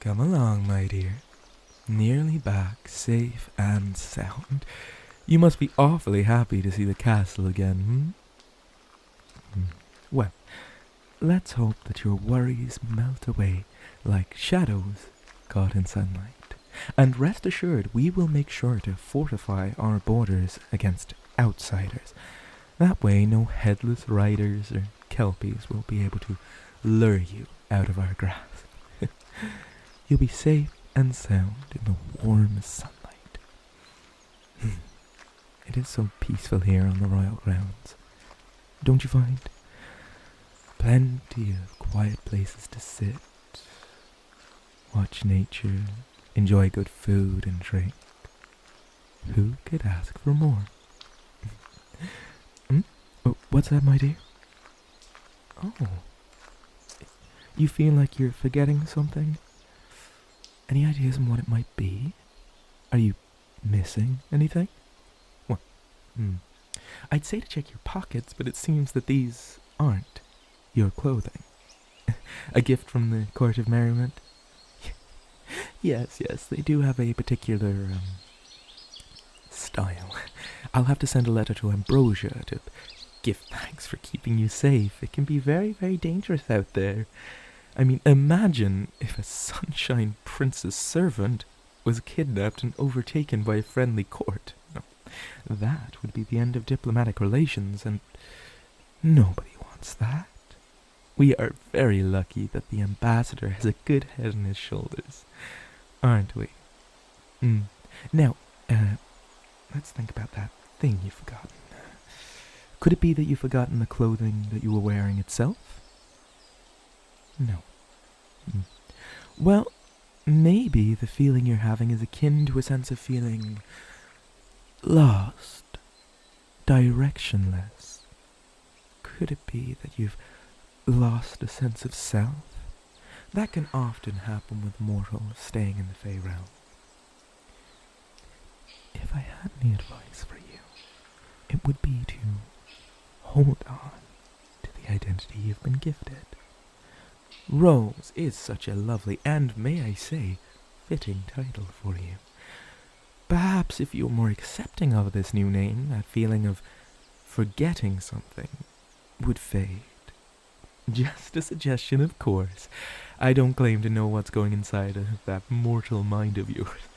Come along, my dear. Nearly back, safe and sound. You must be awfully happy to see the castle again, Well, let's hope that your worries melt away like shadows caught in sunlight. And rest assured, we will make sure to fortify our borders against outsiders. That way, no headless riders or kelpies will be able to lure you out of our grasp. You'll be safe and sound in the warm sunlight. It is so peaceful here on the royal grounds, don't you find? Plenty of quiet places to sit, watch nature, enjoy good food and drink. Who could ask for more? Oh, what's that, my dear? Oh, you feel like you're forgetting something? Any ideas on what it might be? Are you missing anything? What? I'd say to check your pockets, but it seems that these aren't your clothing. A gift from the court of merriment? Yes, they do have a particular, style. I'll have to send a letter to Ambrosia to give thanks for keeping you safe. It can be very, very dangerous out there. I mean, imagine if a Sunshine Prince's servant was kidnapped and overtaken by a friendly court. No, that would be the end of diplomatic relations, and nobody wants that. We are very lucky that the ambassador has a good head on his shoulders, aren't we? Now, let's think about that thing you've forgotten. Could it be that you've forgotten the clothing that you were wearing itself? No. Well, maybe the feeling you're having is akin to a sense of feeling lost, directionless. Could it be that you've lost a sense of self? That can often happen with mortals staying in the Fey realm. If I had any advice for you, it would be to hold on to the identity you've been gifted. Rose is such a lovely and, may I say, fitting title for you. Perhaps if you were more accepting of this new name, that feeling of forgetting something would fade. Just a suggestion, of course. I don't claim to know what's going inside of that mortal mind of yours.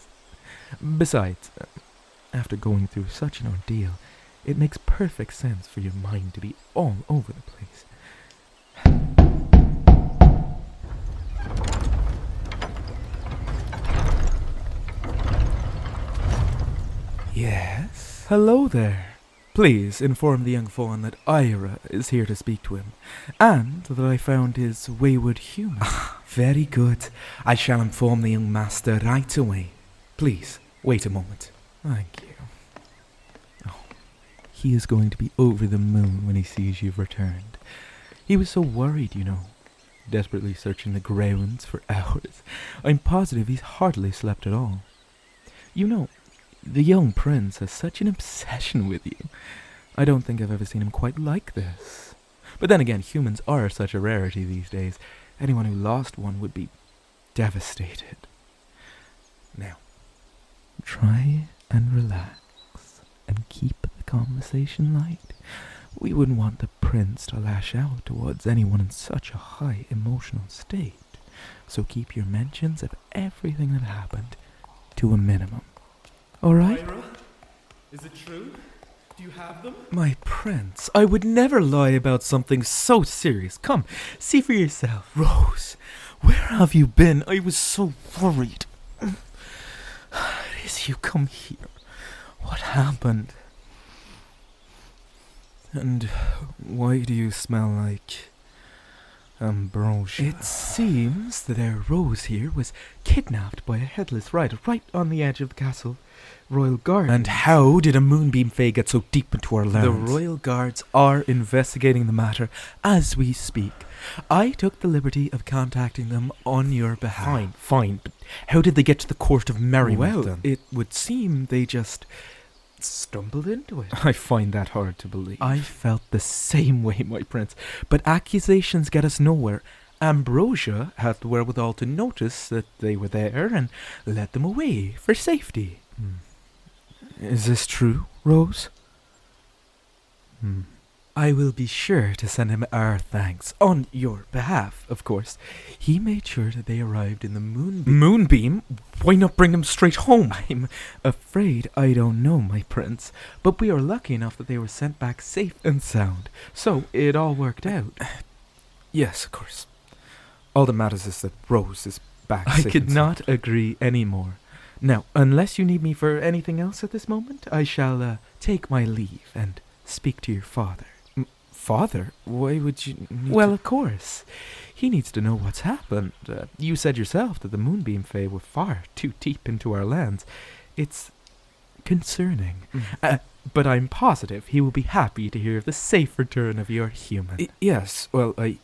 Besides, after going through such an ordeal, it makes perfect sense for your mind to be all over the place. Yes? Hello there. Please inform the young fawn that Ira is here to speak to him, and that I found his wayward humour. Very good. I shall inform the young master right away. Please, wait a moment. Thank you. Oh, he is going to be over the moon when he sees you've returned. He was so worried, desperately searching the grounds for hours. I'm positive he's hardly slept at all. The young prince has such an obsession with you. I don't think I've ever seen him quite like this. But then again, humans are such a rarity these days. Anyone who lost one would be devastated. Now, try and relax and keep the conversation light. We wouldn't want the prince to lash out towards anyone in such a high emotional state. So keep your mentions of everything that happened to a minimum. All right? Ira, is it true? Do you have them? My prince, I would never lie about something so serious. Come, see for yourself. Rose, where have you been? I was so worried. It is you come here. What happened? And why do you smell like Ambrosia? It seems that our Rose here was kidnapped by a headless rider right on the edge of the castle royal guard. And how did a moonbeam fae get so deep into our lands? The royal guards are investigating the matter as we speak. I took the liberty of contacting them on your behalf. Fine, but how did they get to the court of merriment then? It would seem they just stumbled into it. I find that hard to believe. I felt the same way, my prince. But accusations get us nowhere, Ambrosia had the wherewithal to notice that they were there and led them away for safety. Is this true, Rose? I will be sure to send him our thanks, on your behalf, of course. He made sure that they arrived in the Moonbeam. Moonbeam? Why not bring them straight home? I'm afraid I don't know, my prince, but we are lucky enough that they were sent back safe and sound, so it all worked out. Yes, of course. All that matters is that Rose is back I safe could and not sound. agree any more. Now, unless you need me for anything else at this moment, I shall take my leave and speak to your father. Father? Why would you need Well, to... of course. He needs to know what's happened. You said yourself that the Moonbeam Fae were far too deep into our lands. It's concerning. But I'm positive he will be happy to hear of the safe return of your human. Yes, well, I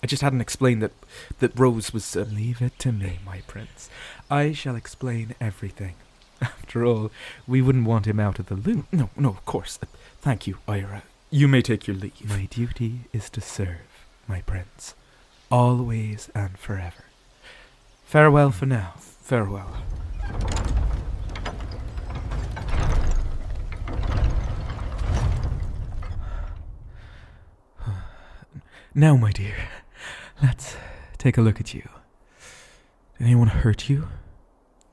just hadn't explained that Rose was... Leave it to me, my prince. I shall explain everything. After all, we wouldn't want him out of the loop. No, of course. Thank you, Ira. You may take your leave. My duty is to serve, my prince. Always and forever. Farewell for now. Farewell. Now, my dear, let's take a look at you. Did anyone hurt you?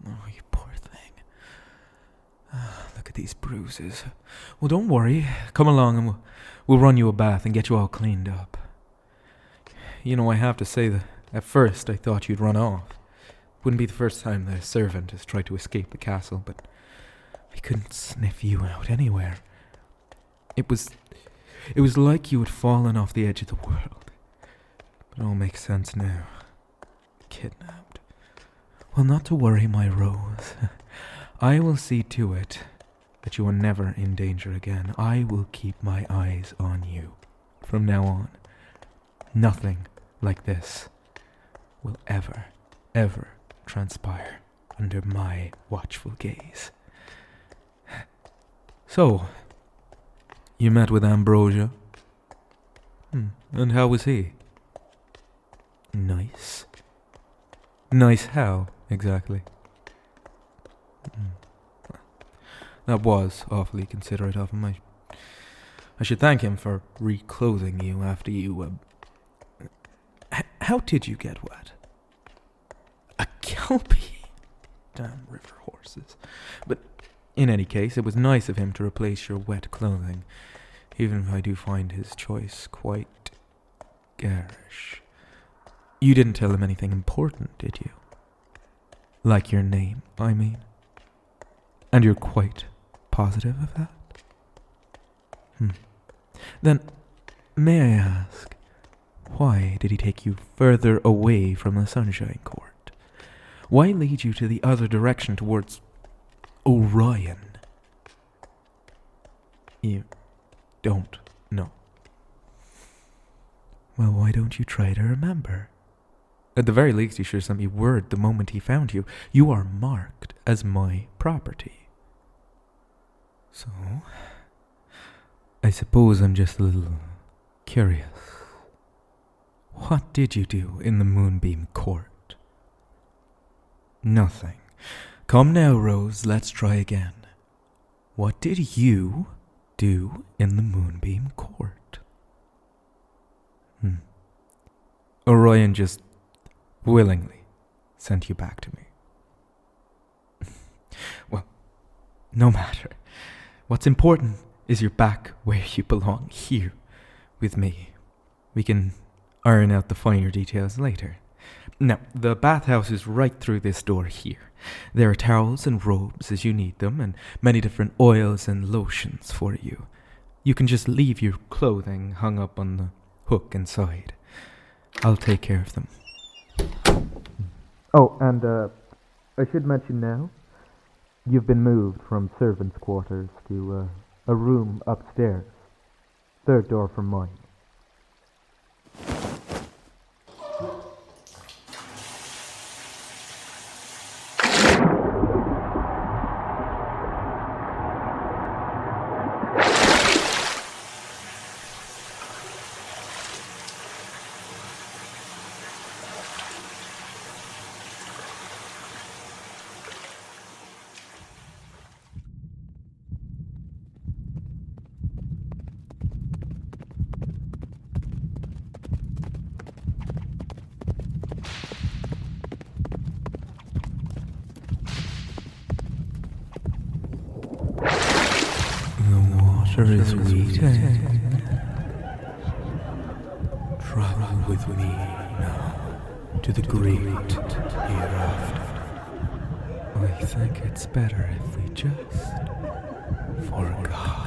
Oh, you poor thing. Look at these bruises. Well, don't worry. Come along and we'll run you a bath and get you all cleaned up. You know, I have to say that at first I thought you'd run off. Wouldn't be the first time that a servant has tried to escape the castle, but I couldn't sniff you out anywhere. It was like you had fallen off the edge of the world. But it all makes sense now. Kidnapped. Well, not to worry, my Rose. I will see to it that you are never in danger again. I will keep my eyes on you. From now on, nothing like this will ever transpire under my watchful gaze. So, you met with Ambrosia? And how was he? Nice. Nice how, exactly? That was awfully considerate of him. I should thank him for reclothing you after you, How did you get wet? A kelpie? Damn river horses. But in any case, it was nice of him to replace your wet clothing, even if I do find his choice quite garish. You didn't tell him anything important, did you? Like your name, I mean. And you're quite positive of that? Then, may I ask, why did he take you further away from the Sunshine Court? Why lead you to the other direction towards Orion? You don't know. Well, why don't you try to remember? At the very least, he should have sent me word the moment he found you. You are marked as my property. So, I suppose I'm just a little curious. What did you do in the Moonbeam Court? Nothing. Come now, Rose, let's try again. What did you do in the Moonbeam Court? Orion just willingly sent you back to me. Well, no matter. What's important is you're back where you belong, here with me. We can iron out the finer details later. Now, the bathhouse is right through this door here. There are towels and robes as you need them, and many different oils and lotions for you. You can just leave your clothing hung up on the hook inside. I'll take care of them. Oh, and I should mention now, you've been moved from servants' quarters to a room upstairs. Third door from mine. adventure is waiting. Travel with me now to the great hereafter. I think it's better if we just forgot.